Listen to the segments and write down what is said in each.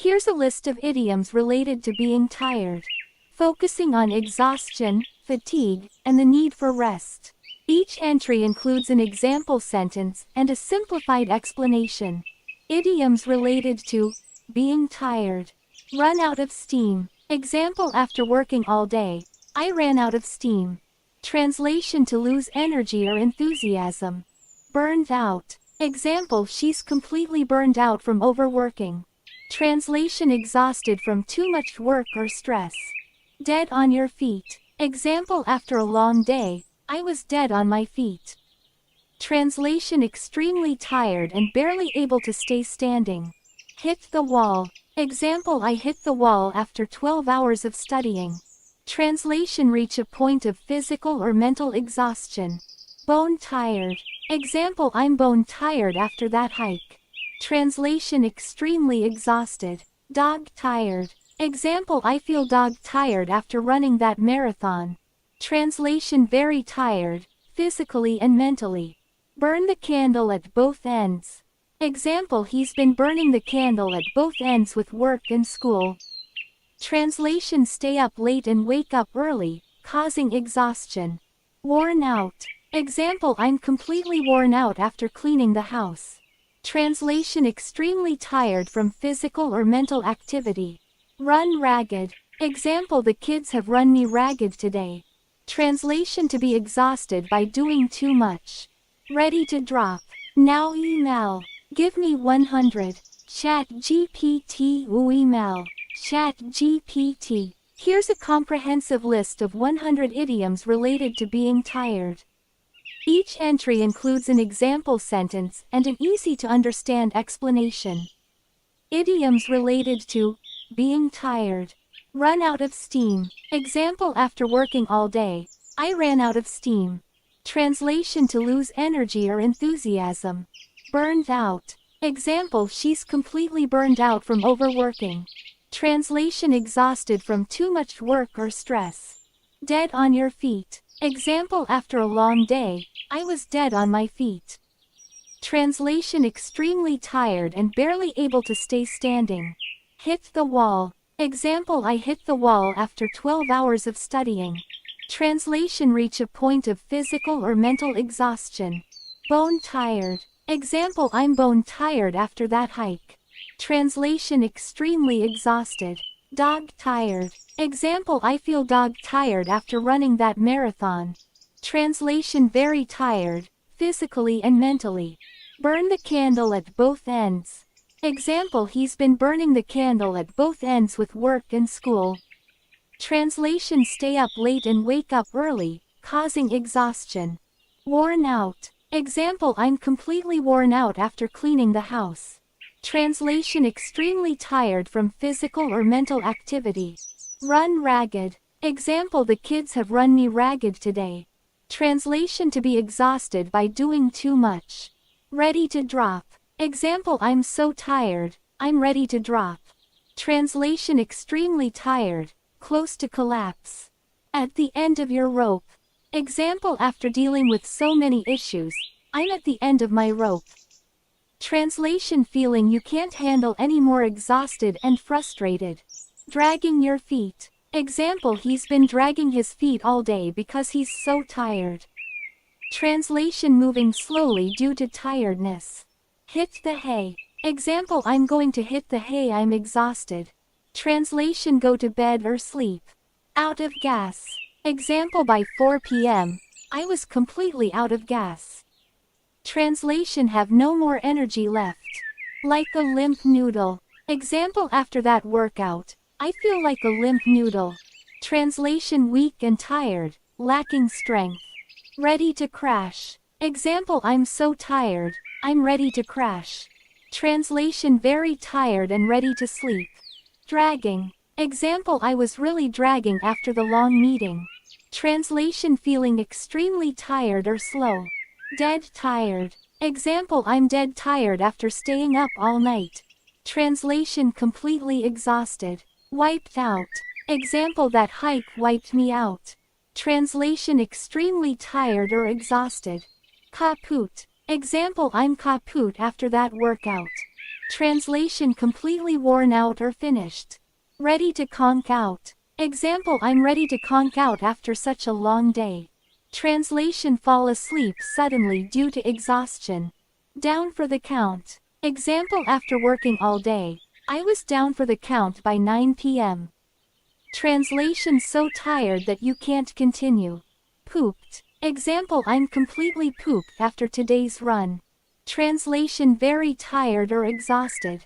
Here's a list of idioms related to being tired, focusing on exhaustion, fatigue, and the need for rest. Each entry includes an example sentence and a simplified explanation. Idioms related to being tired. Run out of steam. Example: after working all day, I ran out of steam. Translation: to lose energy or enthusiasm. Burned out. Example: she's completely burned out from overworking. Translation: exhausted from too much work or stress. Dead on your feet. Example: after a long day, I was dead on my feet. Translation: extremely tired and barely able to stay standing. Hit the wall. Example: I hit the wall after 12 hours of studying. Translation: reach a point of physical or mental exhaustion. Bone tired. Example: I'm bone tired after that hike. Translation: extremely exhausted. Dog tired. Example: I feel dog tired after running that marathon. Translation: very tired, physically and mentally. Burn the candle at both ends. Example: he's been burning the candle at both ends with work and school. Translation: stay up late and wake up early, causing exhaustion. Worn out. Example: I'm completely worn out after cleaning the house. Translation: extremely tired from physical or mental activity. Run ragged. Example: the kids have run me ragged today. Translation: to be exhausted by doing too much. Ready to drop. Now email. Give me 100. ChatGPT. Email. ChatGPT. Here's a comprehensive list of 100 idioms related to being tired. Each entry includes an example sentence and an easy-to-understand explanation. Idioms related to being tired. Run out of steam. Example: after working all day, I ran out of steam. Translation: to lose energy or enthusiasm. Burned out. Example: she's completely burned out from overworking. Translation: exhausted from too much work or stress. Dead on your feet. Example: after a long day, I was dead on my feet. Translation: extremely tired and barely able to stay standing. Hit the wall. Example: I hit the wall after 12 hours of studying. Translation: reach a point of physical or mental exhaustion. Bone tired. Example: I'm bone tired after that hike. Translation: extremely exhausted. Dog tired. Example: I feel dog tired after running that marathon. Translation: very tired, physically and mentally. Burn the candle at both ends. Example: he's been burning the candle at both ends with work and school. Translation: stay up late and wake up early, causing exhaustion. Worn out. Example: I'm completely worn out after cleaning the house. Translation: extremely tired from physical or mental activity. Run ragged. Example: the kids have run me ragged today. Translation: to be exhausted by doing too much. Ready to drop. Example: I'm so tired, I'm ready to drop. Translation: extremely tired, close to collapse. At the end of your rope. Example: after dealing with so many issues, I'm at the end of my rope. Translation: feeling you can't handle any more, exhausted and frustrated. Dragging your feet. Example: he's been dragging his feet all day because he's so tired. Translation: moving slowly due to tiredness. Hit the hay. Example: I'm going to hit the hay, I'm exhausted. Translation: go to bed or sleep. Out of gas. Example: by 4 p.m., I was completely out of gas. Translation: have no more energy left. Like a limp noodle. Example: after that workout, I feel like a limp noodle. Translation: weak and tired, lacking strength. Ready to crash. Example: I'm so tired, I'm ready to crash. Translation: very tired and ready to sleep. Dragging. Example: I was really dragging after the long meeting. Translation: feeling extremely tired or slow. Dead tired. Example: I'm dead tired after staying up all night. Translation: completely exhausted. Wiped out. Example: that hike wiped me out. Translation: extremely tired or exhausted. Kaput. Example: I'm kaput after that workout. Translation completely worn out or finished. Ready to conk out. Example, I'm ready to conk out after such a long day. Translation, fall asleep suddenly due to exhaustion. Down for the count. Example, after working all day, I was down for the count by 9 p.m. Translation, so tired that you can't continue. Pooped. Example, I'm completely pooped after today's run. Translation, very tired or exhausted.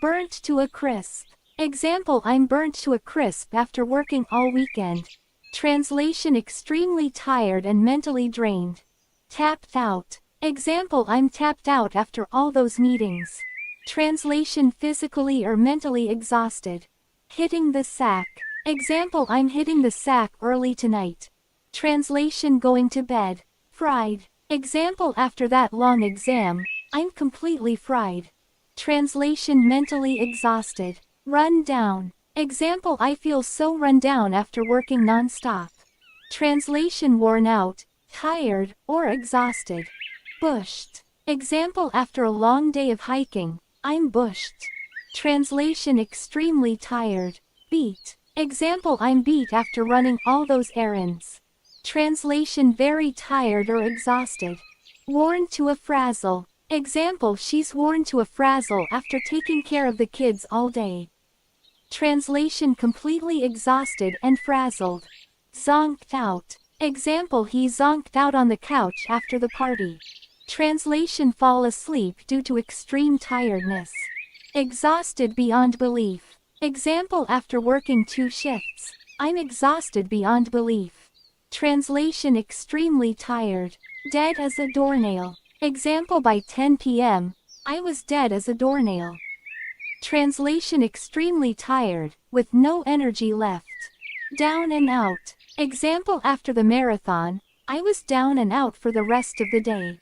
Burnt to a crisp. Example, I'm burnt to a crisp after working all weekend. Translation, extremely tired and mentally drained. Tapped out. Example, I'm tapped out after all those meetings. Translation, physically or mentally exhausted. Hitting the sack. Example, I'm hitting the sack early tonight. Translation, going to bed. Fried. Example, after that long exam, I'm completely fried. Translation, mentally exhausted. Run down. Example, I feel so run down after working non-stop. Translation, worn out, tired, or exhausted. Bushed. Example, after a long day of hiking, I'm bushed. Translation, extremely tired. Beat. Example, I'm beat after running all those errands. Translation, very tired or exhausted. Worn to a frazzle. Example, she's worn to a frazzle after taking care of the kids all day. Translation, completely exhausted and frazzled. Zonked out. Example, he zonked out on the couch after the party. Translation, fall asleep due to extreme tiredness. Exhausted beyond belief. Example, after working 2 shifts, I'm exhausted beyond belief. Translation, extremely tired. Dead as a doornail. Example, by 10 p.m., I was dead as a doornail. Translation, extremely tired, with no energy left. Down and out. Example, after the marathon, I was down and out for the rest of the day.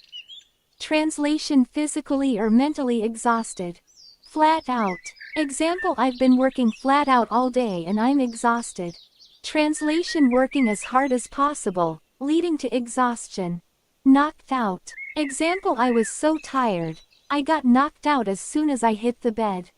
Translation, physically or mentally exhausted. Flat out. Example, I've been working flat out all day and I'm exhausted. Translation, working as hard as possible, leading to exhaustion. Knocked out. Example, I was so tired, I got knocked out as soon as I hit the bed.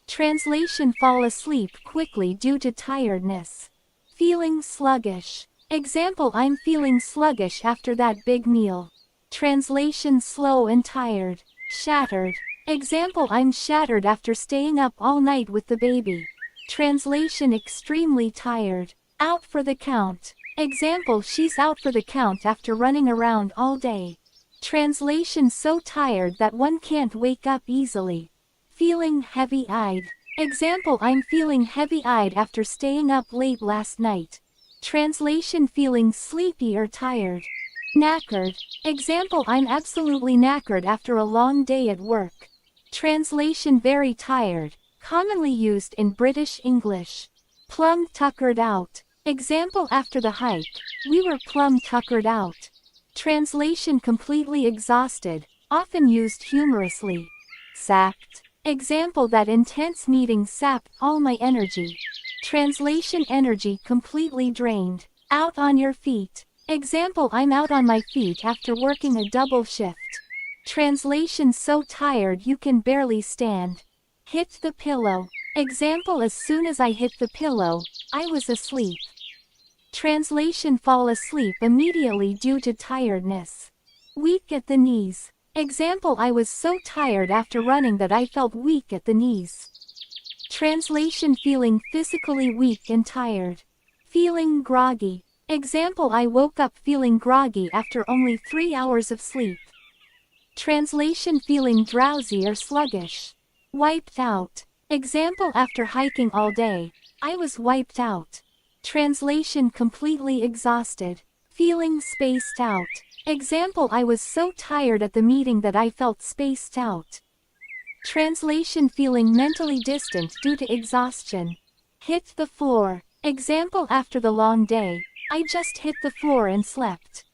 Translation, fall asleep quickly due to tiredness. Feeling sluggish. Example, I'm feeling sluggish after that big meal. Translation, slow and tired. Shattered. Example, I'm shattered after staying up all night with the baby. Translation, extremely tired. Out for the count. Example, she's out for the count after running around all day. Translation, so tired that one can't wake up easily. Feeling heavy-eyed. Example, I'm feeling heavy-eyed after staying up late last night. Translation, feeling sleepy or tired. Knackered. Example, I'm absolutely knackered after a long day at work. Translation, very tired. Commonly used in British English. Plumb tuckered out. Example, after the hike, we were plumb tuckered out. Translation, completely exhausted, often used humorously. Sapped. Example, that intense meeting sapped all my energy. Translation, energy completely drained. Out on your feet. Example, I'm out on my feet after working a double shift. Translation, so tired you can barely stand. Hit the pillow. Example, as soon as I hit the pillow, I was asleep. Translation, fall asleep immediately due to tiredness. Weak at the knees. Example, I was so tired after running that I felt weak at the knees. Translation, feeling physically weak and tired. Feeling groggy. Example, I woke up feeling groggy after only 3 hours of sleep. Translation, feeling drowsy or sluggish. Wiped out. Example, after hiking all day, I was wiped out. Translation, completely exhausted. Feeling spaced out. Example, I was so tired at the meeting that I felt spaced out. Translation, feeling mentally distant due to exhaustion. Hit the floor. Example, after the long day, I just hit the floor and slept.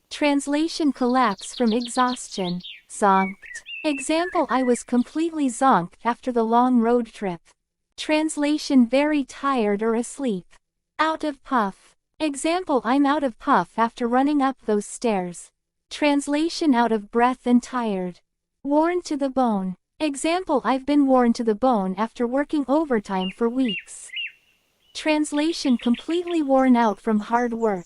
Translation, collapse from exhaustion. Zonked. Example, I was completely zonked after the long road trip. Translation, very tired or asleep. Out of puff. Example, I'm out of puff after running up those stairs. Translation, out of breath and tired. Worn to the bone. Example, I've been worn to the bone after working overtime for weeks. Translation, completely worn out from hard work.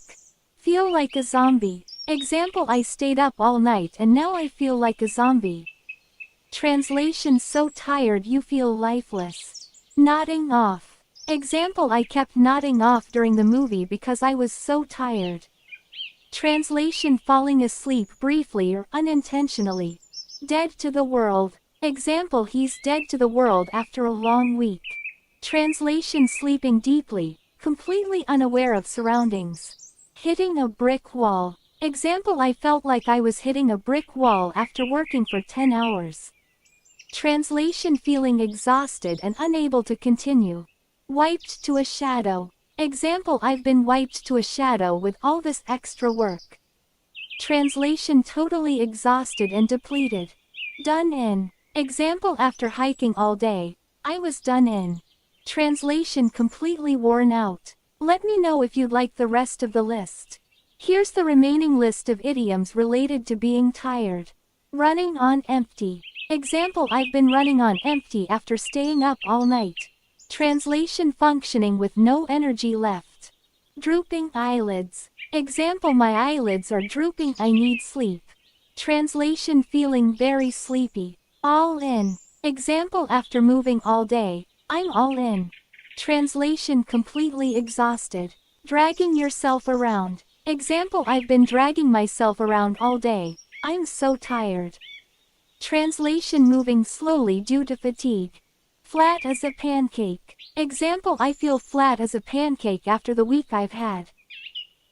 Feel like a zombie. Example, I stayed up all night and now I feel like a zombie. Translation, so tired you feel lifeless. Nodding off. Example, I kept nodding off during the movie because I was so tired. Translation, falling asleep briefly or unintentionally. Dead to the world. Example, he's dead to the world after a long week. Translation, sleeping deeply, completely unaware of surroundings. Hitting a brick wall. Example, I felt like I was hitting a brick wall after working for 10 hours. Translation, feeling exhausted and unable to continue. Wiped to a shadow. Example, I've been wiped to a shadow with all this extra work. Translation, totally exhausted and depleted. Done in. Example, after hiking all day, I was done in. Translation, completely worn out. Let me know if you'd like the rest of the list. Here's the remaining list of idioms related to being tired. Running on empty. Example, I've been running on empty after staying up all night. Translation, functioning with no energy left. Drooping eyelids. Example, my eyelids are drooping, I need sleep. Translation, feeling very sleepy. All in. Example, after moving all day, I'm all in. Translation, completely exhausted. Dragging yourself around. Example, I've been dragging myself around all day, I'm so tired. Translation, moving slowly due to fatigue. Flat as a pancake. Example, I feel flat as a pancake after the week I've had.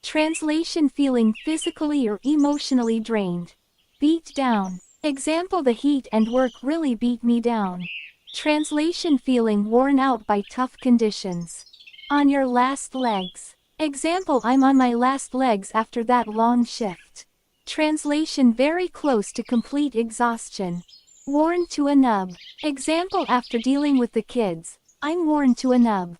Translation, feeling physically or emotionally drained. Beat down. Example, the heat and work really beat me down. Translation, feeling worn out by tough conditions. On your last legs. Example, I'm on my last legs after that long shift. Translation, very close to complete exhaustion. Worn to a nub. Example, after dealing with the kids, I'm worn to a nub.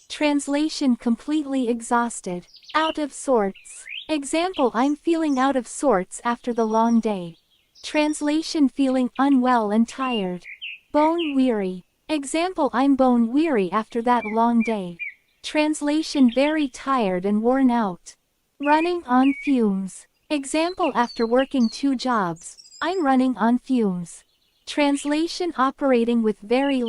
Translation, completely exhausted. Out of sorts. Example, I'm feeling out of sorts after the long day. Translation, feeling unwell and tired. Bone weary. Example, I'm bone weary after that long day. Translation, very tired and worn out. Running on fumes. Example, after working 2 jobs, I'm running on fumes. Translation, operating with very